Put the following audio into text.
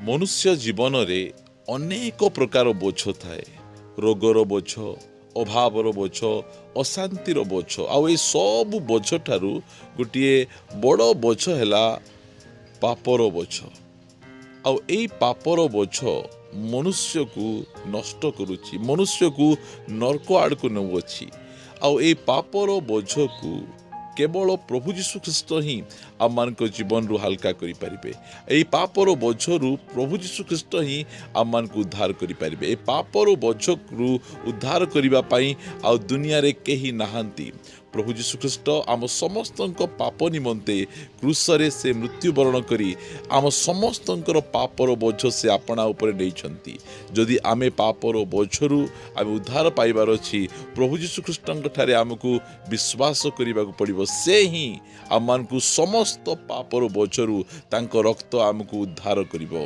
मनुष्य जीवन रे अनेक प्रकार बोझ थाए। रोगर बोझ, अभावर बोझ, अशांतिर बोझ आउ ए सब बोझ ठारू गोटे बड़ बोझ है पापर बोझ। आउ ए पापर बोझ मनुष्य को नष्ट करुछि, मनुष्य को नरक आड़ को नौछि। आउ ए पापर बोझ को केवल प्रभु यीशु ख्रीष्ट ही आम मान जीवन रु हल्का करि परिबे। ए पापर बोझ रु प्रभु यीशु ख्रीष्ट ही आम मान को उद्धार करि परिबे। ए पापर बोझ रु उद्धार करिबा पई आ दुनिया रे केही नाहंती। प्रभु यीशु ख्रीष्ट आम समस्तंक पाप निमंते क्रूसरे से मृत्युवरण करी आम समस्तंकर पापर बोझ से आपणा उपरे नेइछंती। जदि आमे पापर बोझरु आमे उद्धार पाइबार अछि, प्रभु यीशु ख्रीष्टंक ठारे आमको विश्वास करिबाक पड़िबो। से ही आम मानकु समस्त पापर बोझरु तांको रक्त आमको उद्धार करिबो।